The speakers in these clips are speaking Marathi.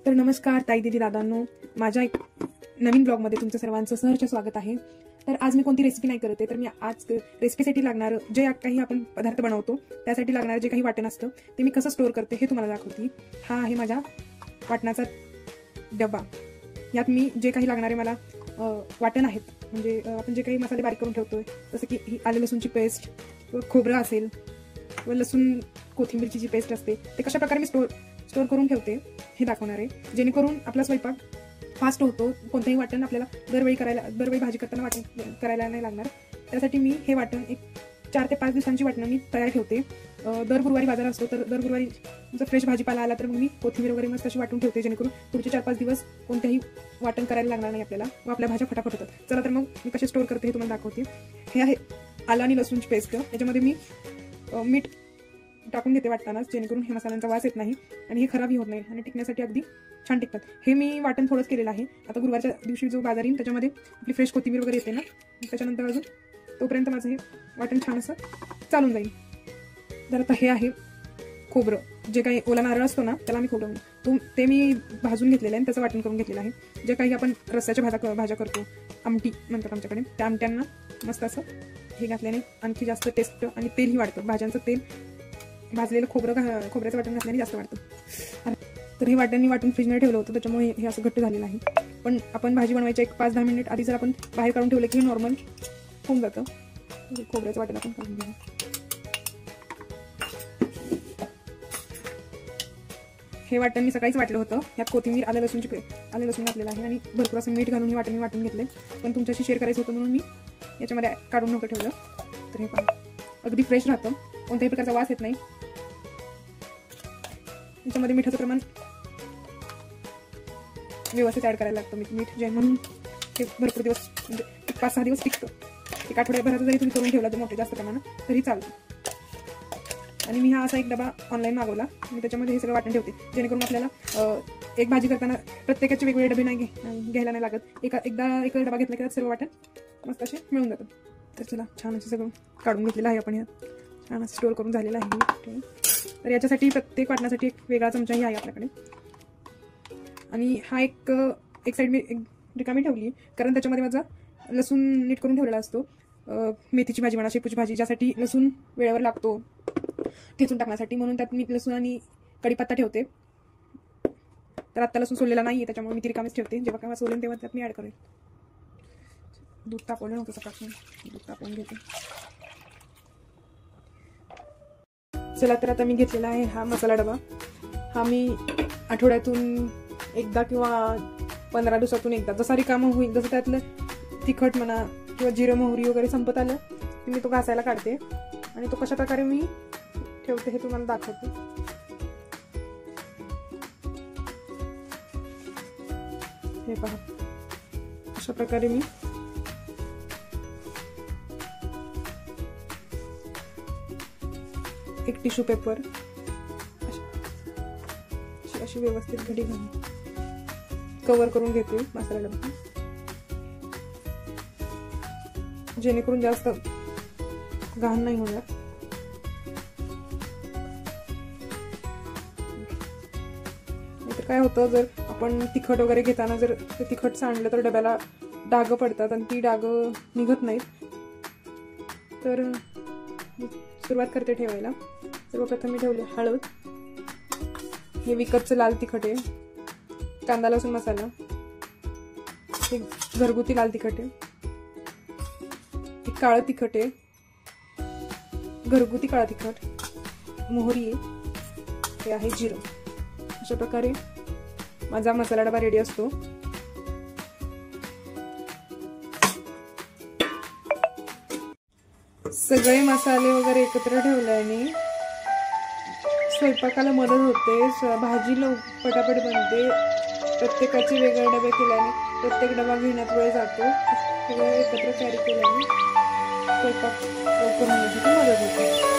तर नमस्कार ताई दीदी दादांनो, माझ्या एक नवीन ब्लॉगमध्ये तुमचं सर्वांचं सहर्ष स्वागत आहे। तर आज मी कोणती रेसिपी नाही करते, तर मी आज रेसिपीसाठी लागणार जे काही आपण पदार्थ बनवतो त्यासाठी लागणार जे काही वाटण असतं ते मी कसं स्टोअर करते हे तुम्हाला दाखवते। हा आहे माझा वाटणाचा डबा। यात मी जे काही लागणारे मला वाटण आहेत, म्हणजे आपण जे काही मसाले बारीक करून ठेवतोय, जसं की ही आले लसूणची पेस्ट, खोबरं असेल व लसूण कोथिंबीरची पेस्ट असते, ते कशा प्रकारे मी स्टोअर करून ठेवते हे दाखवणार आहे, जेणेकरून आपला स्वयंपाक फास्ट होतो। कोणतेही वाटण आपल्याला दरवेळी भाजी करताना वाटण करायला नाही लागणार। त्यासाठी मी हे वाटण एक 4 ते 5 दिवसांची वाटणं मी तयार ठेवते। दर गुरुवारी बाजार असतो, तर दर गुरुवारी जर फ्रेश भाजीपाला आला तर मग मी कोथिंबीर वगैरे मस्त अशी वाटून ठेवते, जेणेकरून पुढचे 4-5 दिवस कोणतेही वाटण करायला लागणार नाही आपल्याला व आपल्या भाज्या फटाफट होतात। चला तर मग मी कसे स्टोअर करते हे तुम्हाला दाखवते। हे आहे आलं आणि लसूणची पेस्ट। याच्यामध्ये मी मीठ टाकून घेते वाटतानाच, जेणेकरून हे मसाल्यांचा वास येत नाही आणि हे खराबही होत नाही आणि टिकण्यासाठी अगदी छान टिकतात। हे मी वाटण थोडंच केलेलं आहे। आता गुरुवारच्या दिवशी जो बाजार येईल त्याच्यामध्ये आपली फ्रेश कोथिंबीर वगैरे येते ना, त्याच्यानंतर अजून तोपर्यंत माझं हे वाटण छान असं चालून जाईल। तर आता हे आहे खोबरं, जे काही ओला नारळ असतो ना त्याला मी खोबरं ते मी भाजून घेतलेलं आहे आणि त्याचं वाटण करून घेतलेलं आहे। जे काही आपण रस्स्याच्या भाज्या करतो, आमटी म्हणतात आमच्याकडे, त्या आमट्यांना मस्त असं हे घातल्याने आणखी जास्त टेस्ट आणि तेलही वाढतं। भाज्यांचं तेल भाजलेलं खोबऱ्याचं वाटण घातल्याने जास्त वाटतं। तर हे वाटण मी वाटून फ्रीजमध्ये ठेवलं होतं, त्याच्यामुळे हे असं घट्ट झालेलं आहे। पण आपण भाजी बनवायच्या 1-5-10 मिनिट आधी जर आपण बाहेर काढून ठेवलं की हे नॉर्मल होऊन जातं। खोबऱ्याचं वाटण आपण काढून घेऊ। हे वाटण मी सकाळीच वाटलं होतं। यात कोथिंबीर, आलं लसूण घातलेलं आहे आणि भरपूर असं मीठ घालून हे वाटण मी वाटून घेतले, पण तुमच्याशी शेअर करायचं होतं म्हणून मी याच्यामध्ये काढून नव्हतं ठेवलं। तर हे पहा, अगदी फ्रेश राहतं, कोणत्याही प्रकारचा वास येत नाही। याच्यामध्ये मिठाचं प्रमाण व्यवस्थित ऍड करायला लागतं, मीठ जे म्हणून हे भरपूर दिवस, म्हणजे 5-6 दिवस टिकतं। 1 आठवड्याभरात जरी तुम्ही करून ठेवला तर मोठे जास्त प्रमाणात तरी चालतं। आणि मी हा असा एक डबा ऑनलाईन मागवला आणि त्याच्यामध्ये हे सगळं वाटण ठेवते, जेणेकरून आपल्याला एक भाजी करताना प्रत्येकाचे वेगवेगळे डबे नाही घ्यायला नाही लागत। एकदा एक डबा घेतला की सर्व वाटण मस्त असे मिळून जातं। तर चला, छान असं सगळं काढून घेतलेलं आहे आपण, ह्यात छान असं स्टोअर करून झालेलं आहे। तर याच्यासाठी प्रत्येक वाटण्यासाठी एक वेगळा चमचाही आहे आपल्याकडे। आणि हा एक साईड मी रिकामी ठेवली, कारण त्याच्यामध्ये माझा लसूण नीट करून ठेवलेला असतो। मेथीची भाजी म्हणा, शेपूची भाजी, ज्यासाठी लसूण वेळेवर लागतो ठेचून टाकण्यासाठी, म्हणून त्यात मी लसूण आणि कढीपत्ता ठेवते। तर आत्ता लसूण सोललेला नाही आहे, त्याच्यामुळे मी ती रिकामीच ठेवते। जेव्हा केव्हा सोलेन तेव्हा त्यात मी ॲड करेन। दूध तापवलं नव्हतं सकाळपासून, दूध तापवून घेते। चला, तर आता मी घेतलेला आहे हा मसाला डबा। हा मी आठवड्यातून एकदा किंवा 15 दिवसातून एकदा, जसा रिकामा होईल, जसं त्यातलं तिखट म्हणा किंवा जिरं मोहरी वगैरे संपत आलं की मी तो घासायला काढते आणि तो कशा प्रकारे मी ठेवते हे तुम्हाला दाखवते। हे पहा, अशा प्रकारे मी एक टिश्यू पेपर अशी व्यवस्थित घडी घालून कव्हर करून घेते मसाला डबा, जेणेकरून जास्त घाण नाही होणार। नाहीतर काय होतं, जर आपण तिखट वगैरे घेताना जर ते तिखट सांडलं तर डब्याला डाग पडतात आणि ती डाग निघत नाहीत। तर सुरुवात करते ठेवायला। सर्वप्रथम मी ठेवले हळद, हे विकतचं लाल तिखट आहे, कांदा लसूण मसाला, हे घरगुती लाल तिखट आहे, हे काळं तिखट आहे, घरगुती काळं तिखट, मोहरी आहे, हे आहे जिरं। अशा प्रकारे माझा मसाला डबा रेडी असतो। सगळे मसाले वगैरे एकत्र ठेवल्याने स्वयंपाकाला मदत होते, भाजी पटापट बनते। प्रत्येकाचे वेगळे डबे केल्याने प्रत्येक डबा घेण्यात वेळ जातो, सगळं एकत्र कॅरी केल्याने स्वयंपाक लवकर होण्यासाठी मदत होते।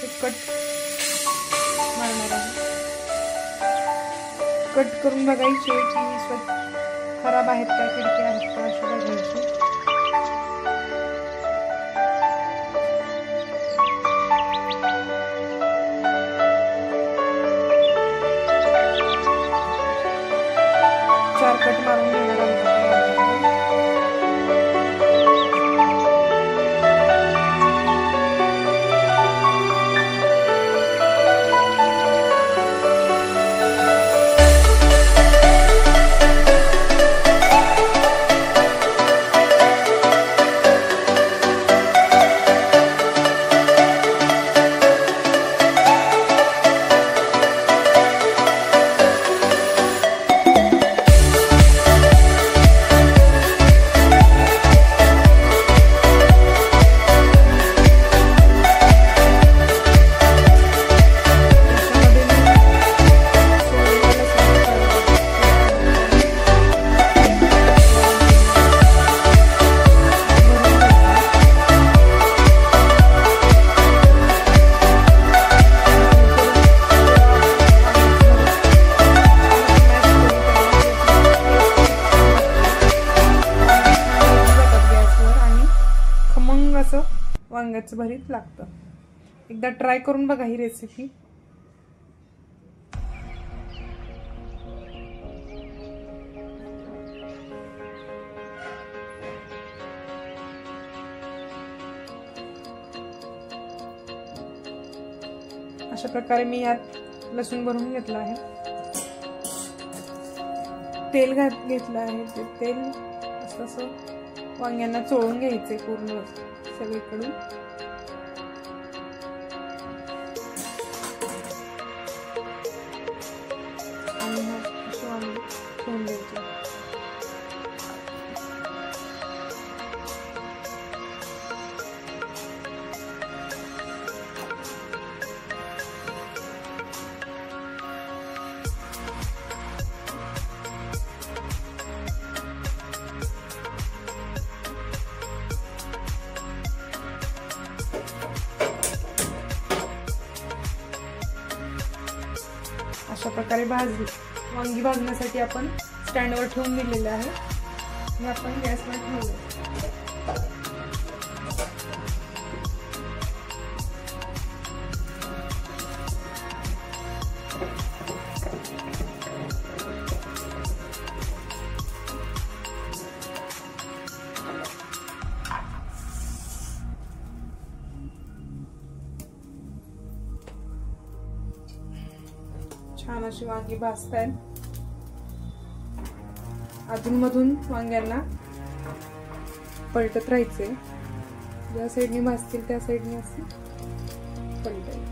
कट मारणार आहे. कट करून बघायचे की खराब आहेत का, खिडकी आहेत का, अशी बघायची. चार कट मारून घेणार आहोत. वांग्याचं भरीत लागतं. एकदा ट्राय करून बघा ही रेसिपी. अशा प्रकारे मी यात लसूण भरून घेतला आहे. तेल घेतलं आहे. ते तेल असं वांग्यांना चोळून घ्यायचे पूर्ण सगळीकडून. आणि अशी वांगी ठेवून द्यायची. अशा प्रकारे वांगी भाजण्यासाठी आपण स्टँडवर ठेवून दिलेले आहे आणि आपण गॅसवर ठेवूया. छान अशी वांगी भाजतायत. अधूनमधून वांग्यांना पलटत राहायचे. ज्या साईडने भाजतील त्या साईडने असे पलटायचे.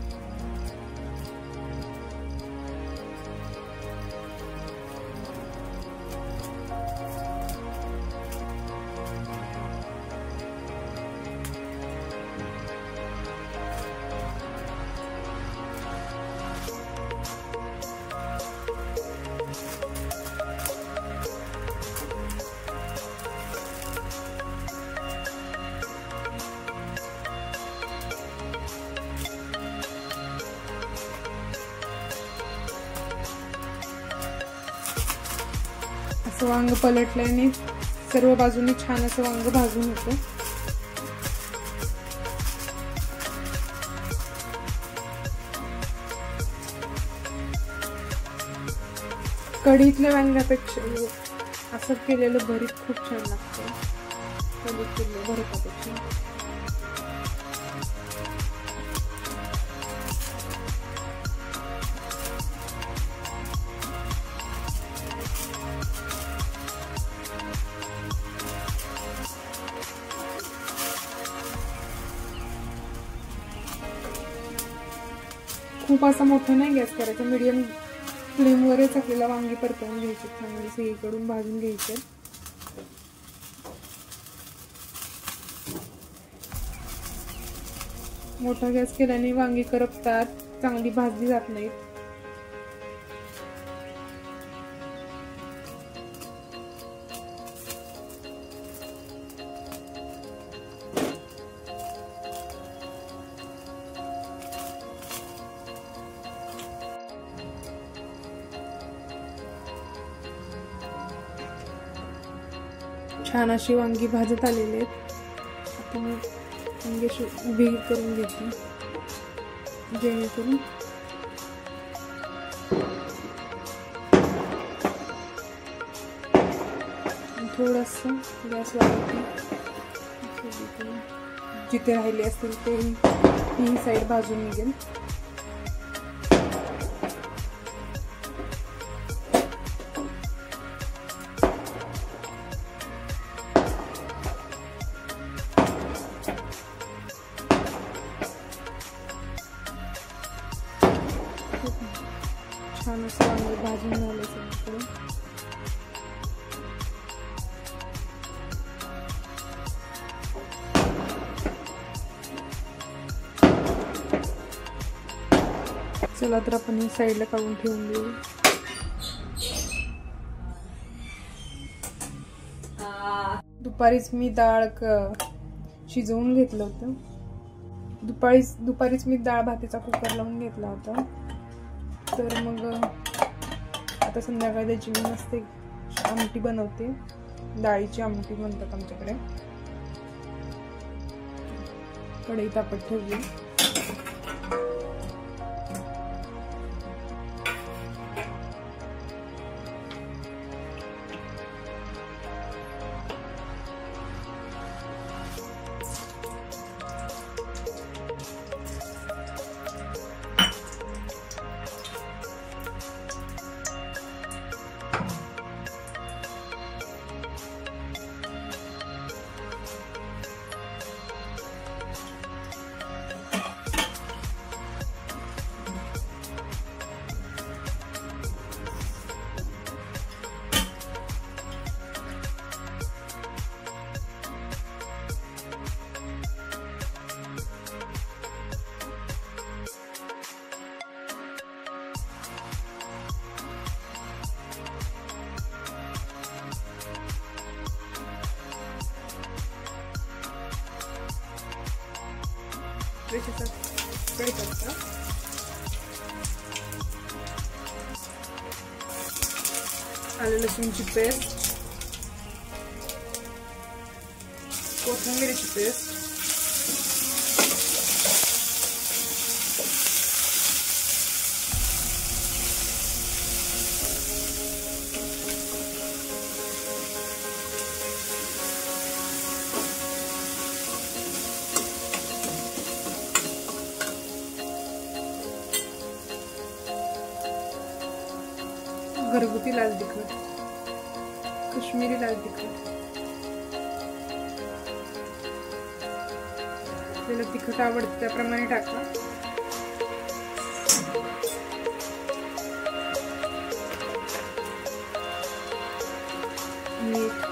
असं वांग पलटल्याने सर्व बाजूनी छान असं वांग भाजून होतं. कढीतल्या वांग्यापेक्षा असं केलेलं भरीत खूप छान लागतं. कढीत केलेलं भरीतापेक्षा. खूप असा मोठा नाही गॅस करायचा. मीडियम फ्लेमवरच आपल्याला वांगी परतवून घ्यायची. चांगली सगळीकडून भाजून घ्यायचे. मोठा गॅस केल्याने वांगी करपतात, चांगली भाजली जात नाहीत. छान अशी वांगी भाजत आलेले आहेत. आता मी वांगी अशी उभी करून घेते जेणेकरून थोडंसं गॅस वाढवते. जिथे राहिले असतील ते ही साईड भाजून निघेल. छान असं वांगे भाजून झाले सगळीकडे. चला तर आपण ही साईडला काढून ठेवून देऊ. दुपारीच मी डाळ शिजवून घेतलं होतं. दुपारीच मी डाळ भाताचा कुकर लावून घेतला होता. तर मग आता संध्याकाळी त्याची मी मस्त आमटी बनवते. डाळीची आमटी म्हणतात आमच्याकडे. कढई तापत ठेवली. कढीपत्ता, आलं लसूणची पेस्ट, कोथिंबीरची पेस्ट, घरगुती लाल तिखट, काश्मीरी लाल तिखट. आपल्याला तिखट आवडतं त्याप्रमाणे टाका. मीठ,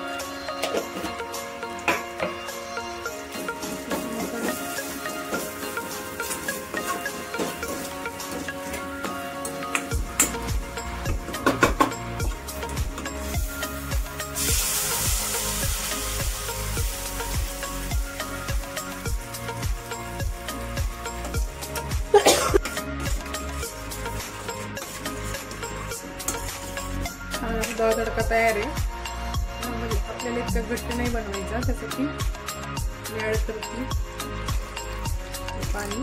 डाळ तडका तयार आहे. आपल्याला इतका घट्ट नाही बनवायचा, त्यासाठी मी ऍड करते पाणी.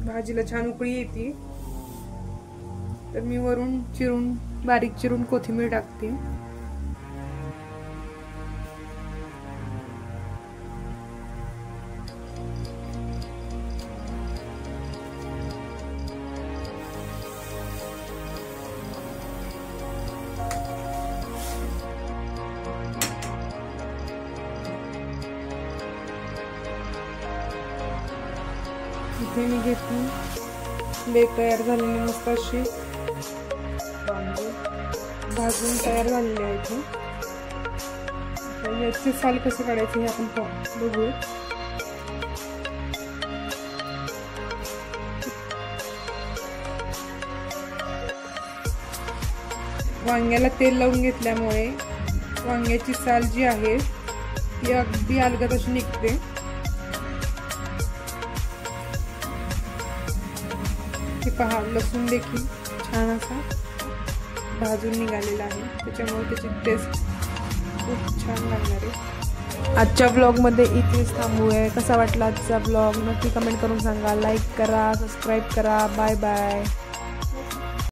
भाजीला छान उकळी येते तर मी वरून बारीक चिरून कोथिंबीर टाकते. इथे मी घेतली तयार झालेली मस्त अशी वांगी भाजून तयार झालेली आहे. इथे याचे साल कसे काढायचे हे आपण बघूया. वांग्याला तेल लावून घेतल्यामुळे वांग्याची साल जी आहे ती अगदी अलगद अशी निघते. हे पहा, लसूण देखील छान असा भाजून निघालेला आहे, त्याच्यामुळे त्याची टेस्ट खूप छान लागणार आहे. आजच्या ब्लॉगमध्ये इथेच थांबूया. कसा वाटला आजचा ब्लॉग नक्की कमेंट करून सांगा. लाईक करा, सबस्क्राईब करा. Bye bye.